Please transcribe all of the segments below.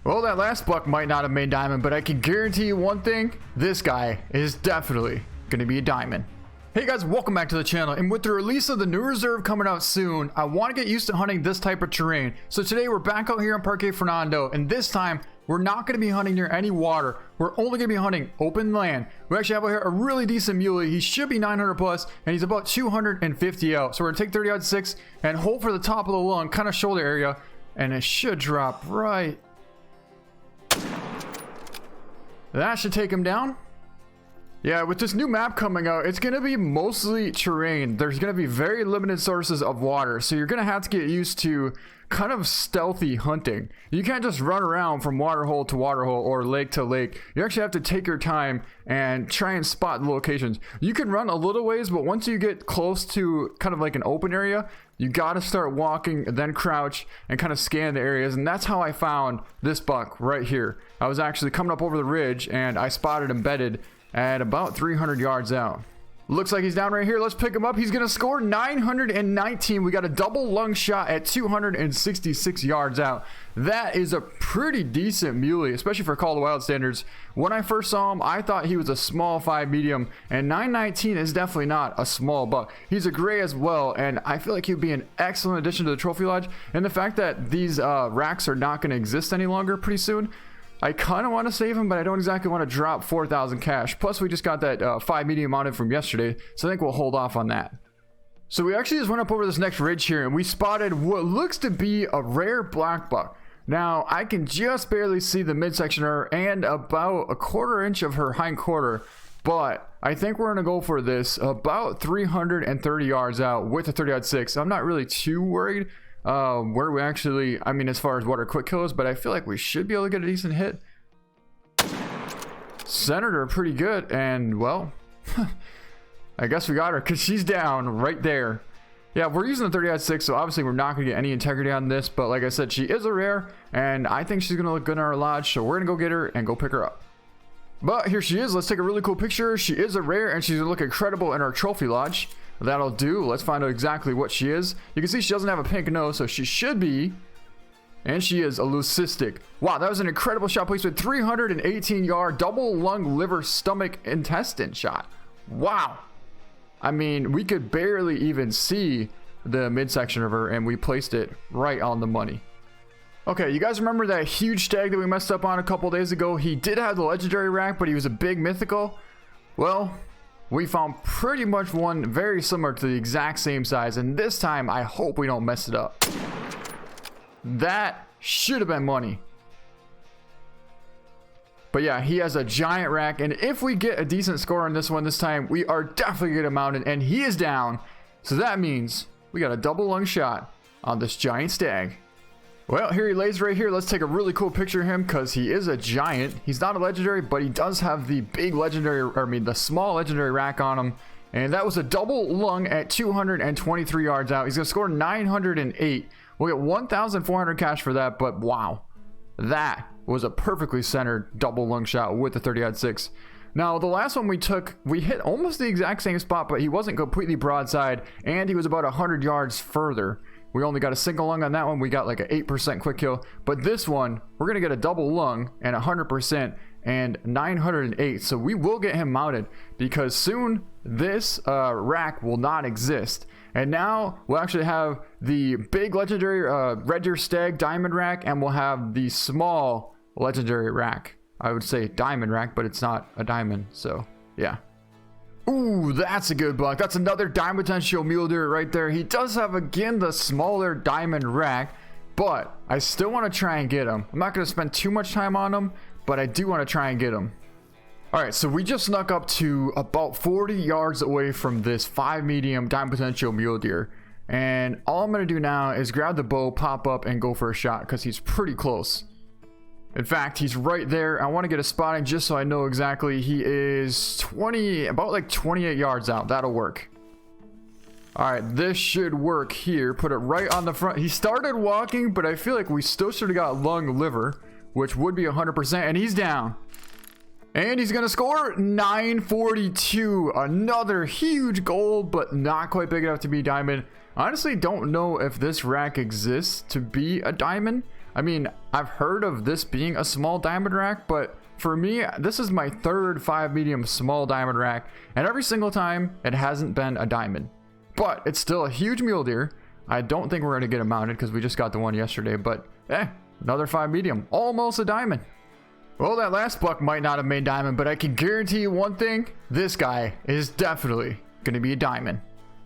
Well, that last buck might not have made diamond, but I can guarantee you one thing. This guy is definitely going to be a diamond. Hey guys, welcome back to the channel. And with the release of the new reserve coming out soon, I want to get used to hunting this type of terrain. So today we're back out here in Parque Fernando, and this time we're not going to be hunting near any water. We're only going to be hunting open land. We actually have out here a really decent muley. He should be 900 plus, and he's about 250 out. So we're going to take 30 out 6 and hold for the top of the lung, kind of shoulder area, and it should drop right. That should take him down. Yeah, with this new map coming out, it's going to be mostly terrain. There's going to be very limited sources of water, so you're going to have to get used to kind of stealthy hunting. You can't just run around from waterhole to waterhole or lake to lake. You actually have to take your time and try and spot the locations. You can run a little ways, but once you get close to kind of like an open area, you got to start walking, then crouch and kind of scan the areas. And that's how I found this buck right here. I was actually coming up over the ridge and I spotted him bedded at about 300 yards out. Looks like he's down right here. Let's pick him up. He's going to score 919. We got a double lung shot at 266 yards out. That is a pretty decent muley, especially for Call of the Wild standards. When I first saw him, I thought he was a small 5 medium, and 919 is definitely not a small buck. He's a gray as well, and I feel like he'd be an excellent addition to the trophy lodge. And the fact that these racks are not going to exist any longer pretty soon, I kind of want to save him, but I don't exactly want to drop 4,000 cash. Plus, we just got that 5 medium mounted from yesterday, so I think we'll hold off on that. So we actually just went up over this next ridge here, and we spotted what looks to be a rare black buck. Now, I can just barely see the midsection of her and about a quarter inch of her hind quarter, but I think we're going to go for this about 330 yards out with a 30-06. I'm not really too worried where we actually, I mean, as far as what our quick kill is, but I feel like we should be able to get a decent hit. Centered her pretty good, and well, I guess we got her because she's down right there. Yeah, we're using the 30-06, so obviously we're not going to get any integrity on this, but like I said, she is a rare, and I think she's going to look good in our lodge, so we're going to go get her and go pick her up. But here she is. Let's take a really cool picture. She is a rare, and she's going to look incredible in our trophy lodge. That'll do. Let's find out exactly what she is. You can see she doesn't have a pink nose, so she should be. And she is a leucistic. Wow, that was an incredible shot placement. 318 yard double lung liver stomach intestine shot. Wow. I mean, we could barely even see the midsection of her, and we placed it right on the money. Okay, you guys remember that huge stag that we messed up on a couple days ago? He did have the legendary rack, but he was a big mythical. Well, we found pretty much one very similar to the exact same size, and this time I hope we don't mess it up. That should have been money. But yeah, he has a giant rack, and if we get a decent score on this one this time, we are definitely going to mount it, and he is down. So that means we got a double lung shot on this giant stag. Well, here he lays right here. Let's take a really cool picture of him because he is a giant. He's not a legendary, but he does have the big legendary, or I mean the small legendary rack on him. And that was a double lung at 223 yards out. He's going to score 908. We'll get 1,400 cash for that, but wow. That was a perfectly centered double lung shot with the 30-06. Now, the last one we took, we hit almost the exact same spot, but he wasn't completely broadside, and he was about 100 yards further. We only got a single lung on that one. We got like an 8% quick kill. But this one, we're going to get a double lung and 100% and 908. So we will get him mounted because soon this rack will not exist. And now we'll actually have the big legendary red deer stag diamond rack, and we'll have the small legendary rack. I would say diamond rack, but it's not a diamond. So yeah. Ooh, that's a good buck. That's another diamond potential mule deer right there. He does have, again, the smaller diamond rack, but I still want to try and get him. I'm not going to spend too much time on him, but I do want to try and get him. All right, so we just snuck up to about 40 yards away from this 5 medium diamond potential mule deer. And all I'm going to do now is grab the bow, pop up, and go for a shot because he's pretty close. In fact, he's right there. I want to get a spotting just so I know exactly. He is about like 28 yards out. That'll work. All right, this should work here. Put it right on the front. He started walking, but I feel like we still should have got lung liver, which would be 100%, and he's down. And he's going to score 942. Another huge gold, but not quite big enough to be diamond. Honestly, don't know if this rack exists to be a diamond. I mean, I've heard of this being a small diamond rack, but for me, this is my third 5 medium small diamond rack, and every single time it hasn't been a diamond. But it's still a huge mule deer. I don't think we're going to get it mounted because we just got the one yesterday, but another 5 medium, almost a diamond. Well, that last buck might not have made diamond, but I can guarantee you one thing, this guy is definitely going to be a diamond.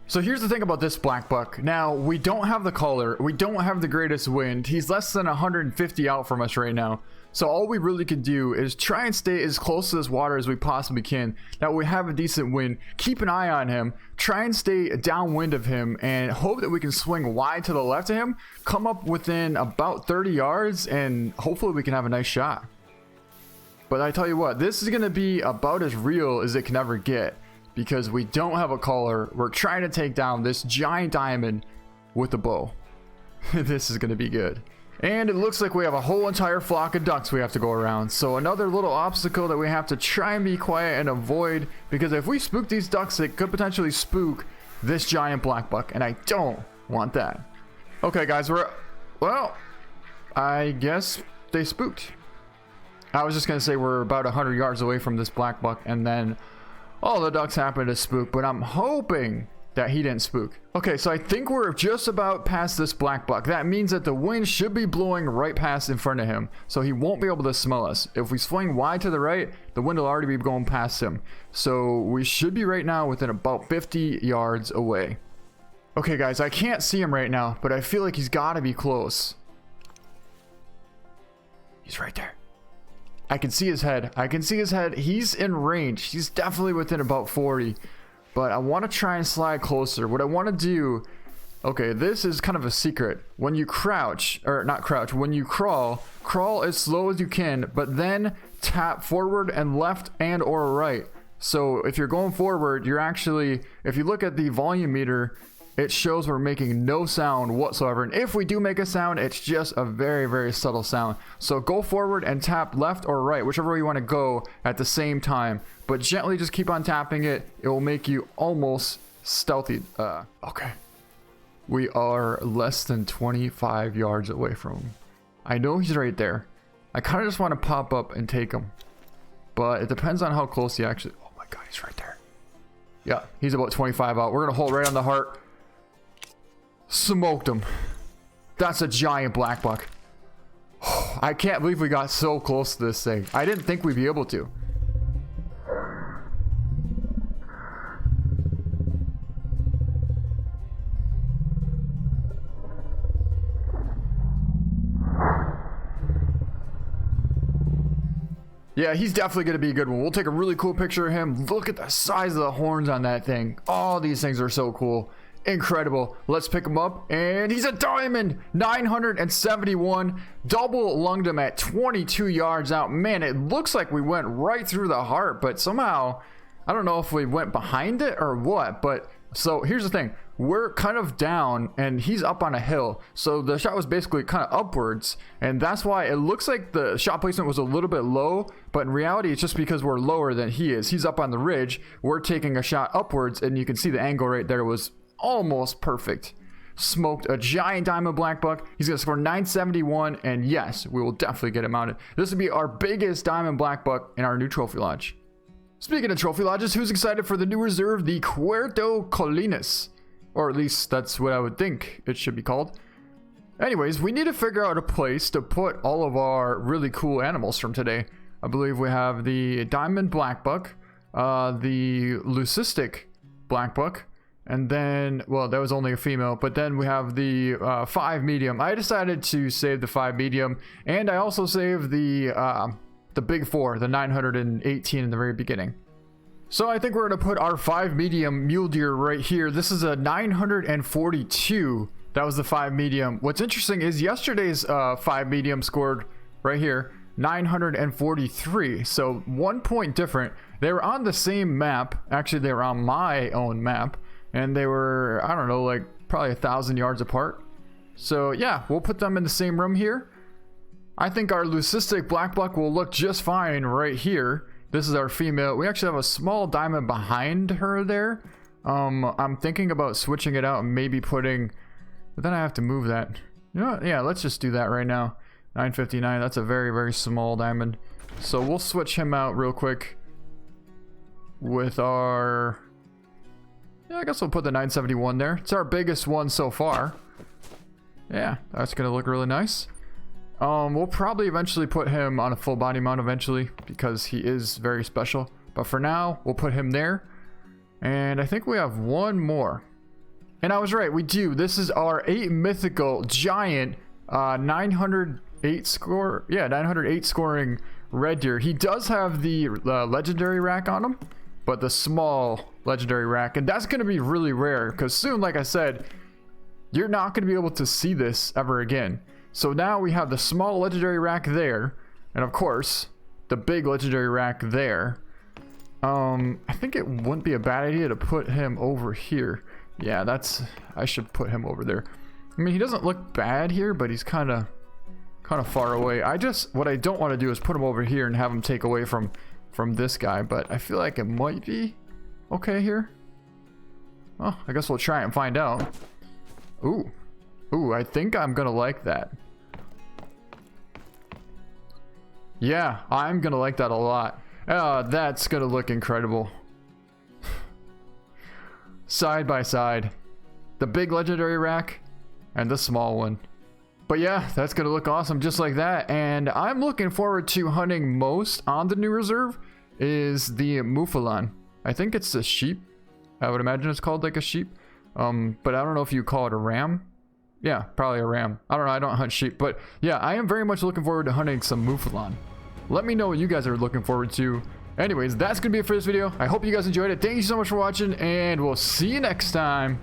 So here's the thing about this black buck. Now, we don't have the color, we don't have the greatest wind. He's less than 150 out from us right now. So all we really can do is try and stay as close to this water as we possibly can. That we have a decent wind, keep an eye on him, try and stay downwind of him, and hope that we can swing wide to the left of him, come up within about 30 yards, and hopefully we can have a nice shot. But I tell you what, this is going to be about as real as it can ever get. Because we don't have a collar, we're trying to take down this giant diamond with a bow. This is going to be good. And it looks like we have a whole entire flock of ducks we have to go around. So another little obstacle that we have to try and be quiet and avoid. Because if we spook these ducks, it could potentially spook this giant black buck. And I don't want that. Okay guys, well, I guess they spooked. I was just going to say we're about 100 yards away from this black buck, and then all the ducks happen to spook, but I'm hoping that he didn't spook. Okay, so I think we're just about past this black buck. That means that the wind should be blowing right past in front of him, so he won't be able to smell us. If we swing wide to the right, the wind will already be going past him. So we should be right now within about 50 yards away. Okay guys, I can't see him right now, but I feel like he's gotta be close. He's right there. I can see his head. I can see his head. He's in range. He's definitely within about 40. But I want to try and slide closer. What I want to do... Okay, this is kind of a secret. When you crouch, or not crouch, when you crawl as slow as you can, but then tap forward and left and or right. So if you're going forward, you're actually... If you look at the volume meter, it shows we're making no sound whatsoever. And if we do make a sound, it's just a very, very subtle sound. So go forward and tap left or right, whichever way you want to go at the same time. But gently just keep on tapping it. It will make you almost stealthy. Okay. We are less than 25 yards away from him. I know he's right there. I kind of just want to pop up and take him. But it depends on how close he actually... Oh my god, he's right there. Yeah, he's about 25 out. We're going to hold right on the heart. Smoked him. That's a giant black buck. I can't believe we got so close to this thing. I didn't think we'd be able to. Yeah, he's definitely going to be a good one. We'll take a really cool picture of him. Look at the size of the horns on that thing. All these things are so cool. Incredible. Let's pick him up, and he's a diamond. 971. Double lunged him at 22 yards out. Man, it looks like we went right through the heart, but somehow I don't know if we went behind it or what. But so here's the thing, we're kind of down and he's up on a hill, so the shot was basically kind of upwards, and that's why it looks like the shot placement was a little bit low. But in reality, it's just because we're lower than he is. He's up on the ridge, we're taking a shot upwards, and you can see the angle right there was almost perfect. Smoked a giant diamond black buck. He's gonna score 971, and yes, we will definitely get him mounted. This will be our biggest diamond black buck in our new trophy lodge. Speaking of trophy lodges, who's excited for the new reserve, the Puerto Colinas? Or at least that's what I would think it should be called. Anyways, we need to figure out a place to put all of our really cool animals from today. I believe we have the diamond black buck, the leucistic black buck, and then, well, that was only a female, but then we have the 5 medium. I decided to save the 5 medium, and I also saved the big 4, the 918 in the very beginning. So I think we're going to put our 5 medium mule deer right here. This is a 942. That was the 5 medium. What's interesting is yesterday's 5 medium scored right here 943. So 1 point different. They were on the same map. Actually, they were on my own map. And they were, I don't know, like probably 1,000 yards apart. So yeah, we'll put them in the same room here. I think our leucistic black buck will look just fine right here. This is our female. We actually have a small diamond behind her there. I'm thinking about switching it out and maybe putting... But then I have to move that. You know what? Yeah, let's just do that right now. 959. That's a very, very small diamond. So we'll switch him out real quick with our... Yeah, I guess we'll put the 971 there. It's our biggest one so far. Yeah, that's gonna look really nice. We'll probably eventually put him on a full body mount eventually because he is very special. But for now, we'll put him there. And I think we have one more. And I was right, we do. This is our 8 mythical giant 908 score. Yeah, 908 scoring red deer. He does have the legendary rack on him, but the small legendary rack. And that's going to be really rare because soon, like I said, you're not going to be able to see this ever again. So now we have the small legendary rack there. And of course, the big legendary rack there. I think it wouldn't be a bad idea to put him over here. Yeah, I should put him over there. I mean, he doesn't look bad here, but he's kind of far away. What I don't want to do is put him over here and have him take away from this guy, but I feel like it might be okay here. Well, I guess we'll try and find out. Ooh, I think I'm gonna like that. Yeah, I'm gonna like that a lot. That's gonna look incredible. Side by side, the big legendary rack and the small one. But yeah, that's gonna look awesome just like that. And I'm looking forward to hunting most on the new reserve is the Mouflon. I think it's a sheep. I would imagine it's called like a sheep. But I don't know if you call it a ram. Yeah, probably a ram. I don't know, I don't hunt sheep. But yeah, I am very much looking forward to hunting some Mouflon. Let me know what you guys are looking forward to. Anyways, that's gonna be it for this video. I hope you guys enjoyed it. Thank you so much for watching, and we'll see you next time.